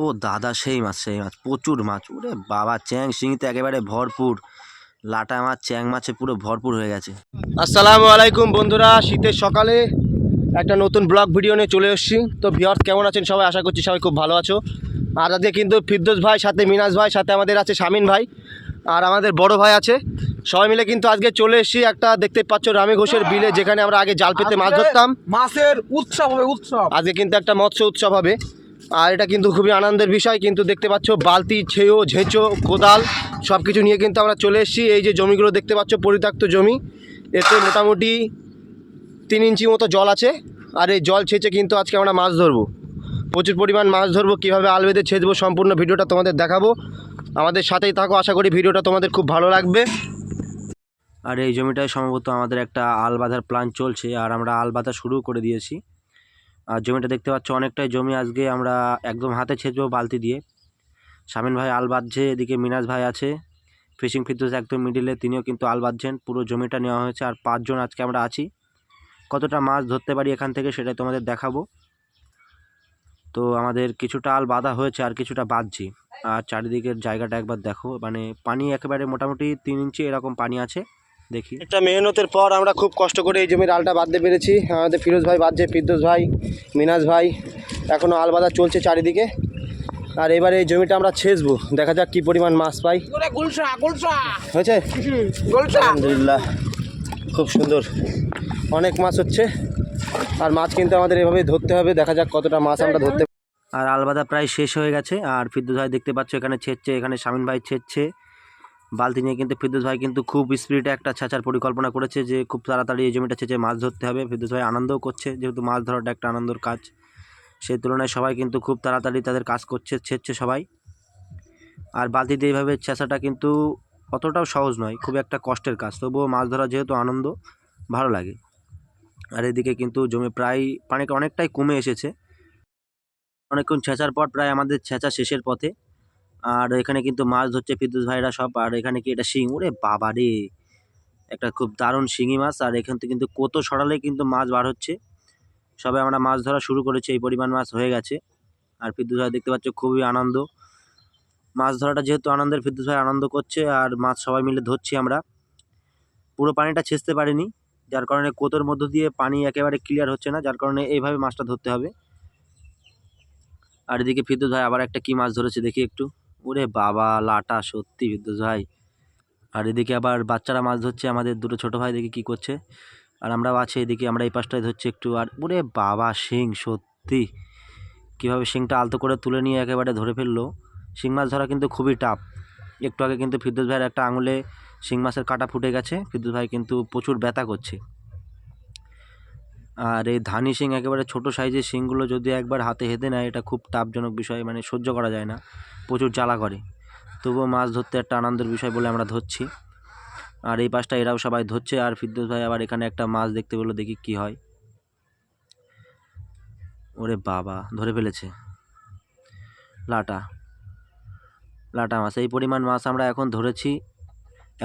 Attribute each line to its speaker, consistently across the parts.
Speaker 1: ও দাদা, সেই মাছ সেই মাছ, প্রচুর মাছ। ওরে বাবা, চ্যাং শিঙিতে একেবারে ভরপুর। লাটা মাছ, চ্যাং মাছে পুরো ভরপুর হয়ে গেছে।
Speaker 2: আসসালামু আলাইকুম বন্ধুরা, শীতের সকালে একটা নতুন ব্লগ ভিডিও নিয়ে চলে এসেছি। তো ভিউয়ার্স কেমন আছেন সবাই? আশা করছি সবাই খুব ভালো আছো। আর আজকে কিন্তু ফিরদৌস ভাই, সাথে মিনাজ ভাই, সাথে আমাদের আছে শামিন ভাই, আর আমাদের বড় ভাই আছে। সবাই মিলে কিন্তু আজকে চলে এসেছি একটা, দেখতে পাচ্ছ, রামী ঘোষের বিলে, যেখানে আমরা আগে জাল পেতে মাছ ধরতাম।
Speaker 3: মাছের উৎসব হবে, উৎসব।
Speaker 2: আজকে কিন্তু একটা মৎস্য উৎসব হবে, আর এটা কিন্তু খুবই আনন্দের বিষয়। কিন্তু দেখতে পাচ্ছ বালতি, ছেও, ঝেঁচো, কোদাল সব কিছু নিয়ে কিন্তু আমরা চলে এসেছি। এই যে জমিগুলো দেখতে পাচ্ছ, পরিত্যক্ত জমি, এতে মোটামুটি 3 ইঞ্চি মতো জল আছে। আর এই জল ছেঁচে কিন্তু আজকে আমরা মাছ ধরবো, প্রচুর পরিমাণ মাছ ধরবো। কীভাবে আল বেঁধে ছেঁচবো সম্পূর্ণ ভিডিওটা তোমাদের দেখাবো, আমাদের সাথেই থাকো। আশা করি ভিডিওটা তোমাদের খুব ভালো লাগবে।
Speaker 1: আর এই জমিটায় সম্ভবত আমাদের একটা আল বাঁধার প্ল্যান চলছে, আর আমরা আল বাঁধা শুরু করে দিয়েছি। আর জমিটা দেখতে পাচ্ছ অনেকটাই জমি, আজকে আমরা একদম হাতে ছেঁচবো বালতি দিয়ে। শামিন ভাই আল বাঁধছে, এদিকে মিনাজ ভাই আছে ফিশিং ফিরদৌস একদম মিডিলে, তিনিও কিন্তু আল বাঁধছেন। পুরো জমিটা নেওয়া হয়েছে, আর 5 জন আজকে আমরা আছি। কতটা মাছ ধরতে পারি এখান থেকে সেটাই তোমাদের দেখাবো। তো আমাদের কিছুটা আল বাঁধা হয়েছে, আর কিছুটা বাঁধছি। আর চারিদিকের জায়গাটা একবার দেখো, মানে পানি একেবারে মোটামুটি 3 ইঞ্চি এরকম পানি আছে। দেখি,
Speaker 2: একটা মেহনতের পর আমরা খুব কষ্ট করে এই জমির আলটা বাঁধতে পেরেছি। আমাদের ফিরোজ ভাই বাঁধছে, ফিরদৌস ভাই, মিনাজ ভাই, এখনও আল বাঁধা চলছে চারিদিকে। আর এবারে এই জমিটা আমরা ছেঁচবো, দেখা যাক কী পরিমাণ মাছ পাই। হয়েছে আলহামদুলিল্লাহ, খুব সুন্দর, অনেক মাছ হচ্ছে। আর মাছ কিন্তু আমাদের এভাবে ধরতে হবে, দেখা যাক কতটা মাছ আমরা ধরতে।
Speaker 1: আর আল বাঁধা প্রায় শেষ হয়ে গেছে। আর ফিরদৌস ভাই দেখতে পাচ্ছ এখানে ছেঁচছে, এখানে শামিন ভাই ছেঁচছে বালতি নিয়ে। কিন্তু ফিরদৌস ভাই কিন্তু খুব স্পিডে একটা ছেঁচার পরিকল্পনা করেছে, যে খুব তাড়াতাড়ি এই জমিটা ছেঁচে মাছ ধরতে হবে। ফিরদৌস ভাই আনন্দও করছে, যেহেতু মাছ ধরাটা একটা আনন্দের কাজ, সেই তুলনায় সবাই কিন্তু খুব তাড়াতাড়ি তাদের কাজ করছে, ছেঁচছে সবাই। আর বালতি দিয়ে এইভাবে ছেঁচাটা কিন্তু অতটাও সহজ নয়, খুব একটা কষ্টের কাজ, তবুও মাছ ধরা যেহেতু আনন্দ, ভালো লাগে। আর এদিকে কিন্তু জমি প্রায় পানি অনেকটাই কমে এসেছে। অনেকক্ষণ ছেঁচার পর প্রায় আমাদের ছেঁচা শেষের পথে। আর এখানে কিন্তু মাছ ধরছে ফিরদৌস ভাইরা সব। আর এখানে কি এটা শিং, ওরে বাবা রে, একটা খুব দারুণ শিঙি মাছ। আর এখান থেকে কিন্তু কত সরালে কিন্তু মাছ বার হচ্ছে। সবে আমরা মাছ ধরা শুরু করেছি, এই পরিমাণ মাছ হয়ে গেছে। আর ফিরদৌস ভাই দেখতে পাচ্ছ খুবই আনন্দ, মাছ ধরাটা যেহেতু আনন্দের, ফিরদৌস ভাই আনন্দ করছে। আর মাছ সবাই মিলে ধরছি আমরা। পুরো পানিটা ছেঁচতে পারিনি, যার কারণে কোতোর মধ্য দিয়ে পানি একেবারে ক্লিয়ার হচ্ছে না, যার কারণে এইভাবে মাছটা ধরতে হবে। আর এদিকে ফিরদৌস ভাই আবার একটা কি মাছ ধরেছে দেখি একটু। ওরে বাবা, লাটা, সত্যি ফিরদৌস ভাই। আর এদিকে আবার বাচ্চারা মাছ ধরছে, আমাদের দুটো ছোট ভাই দেখি কি করছে। আর আমরাও আছি এদিকে, আমরা এই পাশটায় ধরছি একটু। আর ওরে বাবা, শিং, সত্যি কীভাবে শিংটা আলতো করে তুলে নিয়ে একেবারে ধরে ফেললো। শিং মাছ ধরা কিন্তু খুবই টাফ। একটু আগে কিন্তু ফিরদৌস ভাইয়ের একটা আঙুলে শিং মাছের কাঁটা ফুটে গেছে, ফিরদৌস ভাই কিন্তু প্রচুর ব্যথা করছে। আর এই ধানি শিং, একেবারে ছোট সাইজের শিংগুলো যদি একবার হাতে হেঁদে নেয়, এটা খুব টাফজনক বিষয়, মানে সহ্য করা যায় না, প্রচুর জ্বালা করে। তবুও মাছ ধরতে একটা আনন্দের বিষয় বলে আমরা ধরছি। আর এই পাশটা এরাও সবাই ধরছে। আর ফিরদৌস ভাই আবার এখানে একটা মাছ দেখতে পেলো, দেখি কি হয়। ওরে বাবা, ধরে ফেলেছে লাটা, লাটা মাছ। এই পরিমাণ মাছ আমরা এখন ধরেছি,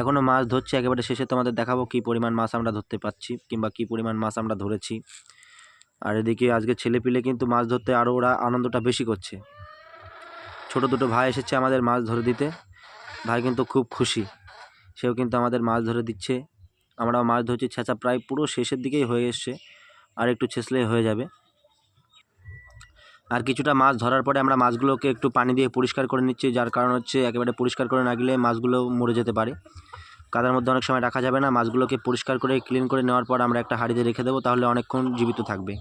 Speaker 1: এখনও মাছ ধরছি। একেবারে শেষে তোমাদের দেখাবো কী পরিমাণ মাছ আমরা ধরতে পারছি, কিংবা কী পরিমাণ মাছ আমরা ধরেছি। আর এদিকে আজকে ছেলেপিলে কিন্তু মাছ ধরতে আরও ওরা আনন্দটা বেশি করছে। ছোট দুটো ভাই এসেছে আমাদের মাছ ধরে দিতে, ভাই কিন্তু খুব খুশি, সেও কিন্তু আমাদের মাছ ধরে দিচ্ছে। আমরাও মাছ ধরছি, ছেঁচা প্রায় পুরো শেষের দিকেই হয়ে এসছে, আর একটু ছেঁচলেই হয়ে যাবে। আর কিছুটা মাছ ধরার পরে আমরা মাছগুলোকে একটু পানি দিয়ে পরিষ্কার করে নিচ্ছি, যার কারণ হচ্ছে একেবারে পরিষ্কার করে না গেলে মাছগুলো মরে যেতে পারে। কাদার মধ্যে অনেক সময় রাখা যাবে না, মাছগুলোকে পরিষ্কার করে ক্লিন করে নেওয়ার পর আমরা একটা হাঁড়িতে রেখে দেবো, তাহলে অনেকক্ষণ জীবিত থাকবে।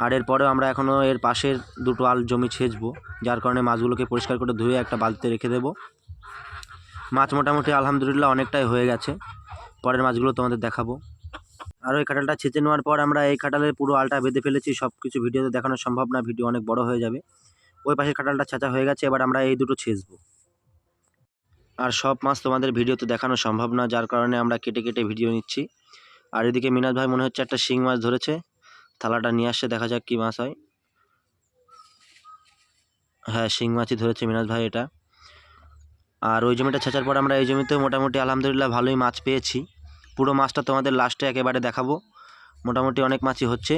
Speaker 1: আর এরপরেও আমরা এখনও এর পাশের দুটো আল জমি ছেঁচবো, যার কারণে মাছগুলোকে পরিষ্কার করে ধুয়ে একটা বালতিতে রেখে দেবো। মাছ মোটামুটি আলহামদুলিল্লাহ অনেকটাই হয়ে গেছে, পরের মাছগুলো তোমাদের দেখাবো। আর ওই কাঁঠালটা ছেঁচে নেওয়ার পর আমরা এই কাঁঠালের পুরো আলটা বেঁধে ফেলেছি। সব কিছু ভিডিওতে দেখানো সম্ভব না, ভিডিও অনেক বড় হয়ে যাবে। ওই পাশে কাঁঠালটা ছেঁচা হয়ে গেছে, এবার আমরা এই দুটো ছেঁচবো। আর সব মাছ তোমাদের ভিডিওতে দেখানো সম্ভব না, যার কারণে আমরা কেটে কেটে ভিডিও নিচ্ছি। আর এদিকে মিনাজ ভাই মনে হচ্ছে একটা শিং মাছ ধরেছে, থালাটা নিয়ে আসছে, দেখা যাক কী মাছ হয়। হ্যাঁ, শিং মাছই ধরেছে মিনাজ ভাই এটা। আর ওই জমিটা ছেঁচার পর আমরা এই জমিতেও মোটামুটি আলহামদুলিল্লাহ ভালোই মাছ পেয়েছি। পুরো মাছটা তোমাদের লাস্টে একেবারে দেখাবো। মোটামুটি অনেক মাছই হচ্ছে।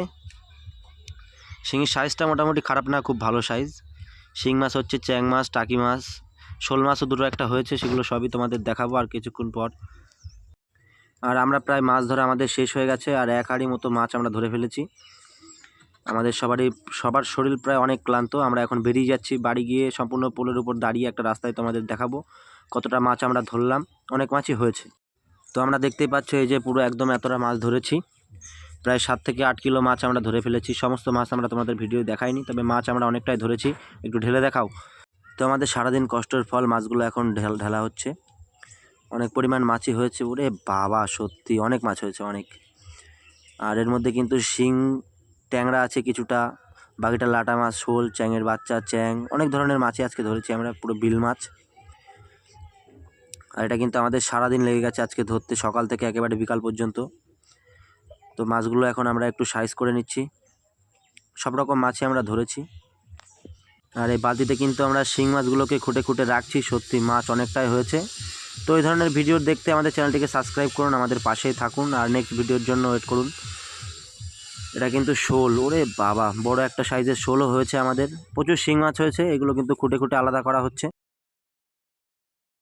Speaker 1: শিঙির সাইজটা মোটামুটি খারাপ না, খুব ভালো সাইজ। শিং মাছ হচ্ছে, চ্যাং মাছ, টাকি মাছ, শোল মাছও দুটো একটা হয়েছে, সেগুলো সবই তোমাদের দেখাবো আর কিছুক্ষণ পর। আর আমরা প্রায় মাছ ধরা আমাদের শেষ হয়ে গেছে, আর 1 হাঁড়ি মতো মাছ আমরা ধরে ফেলেছি। আমাদের সবার শরীর প্রায় অনেক ক্লান্ত। আমরা এখন বেরিয়ে যাচ্ছি, বাড়ি গিয়ে সম্পূর্ণ পোলের উপর দাঁড়িয়ে একটা রাস্তায় তোমাদের দেখাবো কতটা মাছ আমরা ধরলাম। অনেক মাছই হয়েছে। তো আমরা দেখতেই পাচ্ছ এই যে পুরো একদম এতটা মাছ ধরেছি, প্রায় 7 থেকে 8 কিলো মাছ আমরা ধরে ফেলেছি। সমস্ত মাছ আমরা তোমাদের ভিডিও দেখাইনি, তবে মাছ আমরা অনেকটাই ধরেছি। একটু ঢেলে দেখাও। তো আমাদের সারাদিন কষ্টের ফল মাছগুলো এখন ঢালা হচ্ছে। অনেক পরিমাণ মাছই হয়েছে। ওরে বাবা, সত্যি অনেক মাছ হয়েছে, অনেক। আর এর মধ্যে কিন্তু শিং, ট্যাংরা আছে কিছুটা, বাকিটা লাটা মাছ, শোল, চ্যাংয়ের বাচ্চা, চ্যাং, অনেক ধরনের মাছই আজকে ধরেছি আমরা, পুরো বিল মাছ। আর এটা কিন্তু আমাদের সারাদিন লেগে গেছে আজকে ধরতে, সকাল থেকে একেবারে বিকাল পর্যন্ত। তো মাছগুলো এখন আমরা একটু সাইজ করে নিচ্ছি। সব রকম মাছই আমরা ধরেছি। আর এই বালতিতে কিন্তু আমরা শিং মাছগুলোকে খুঁটে খুঁটে রাখছি। সত্যি মাছ অনেকটাই হয়েছে। তো এই ধরনের ভিডিও দেখতে আমাদের চ্যানেলটিকে সাবস্ক্রাইব করুন, আমাদের পাশেই থাকুন, আর নেক্সট ভিডিওর জন্য ওয়েট করুন। এটা কিন্তু শোল। ওরে বাবা, বড় একটা সাইজের শোলও হয়েছে আমাদের। প্রচুর শিং মাছ হয়েছে, এগুলো কিন্তু খুঁটে খুঁটে আলাদা করা হচ্ছে।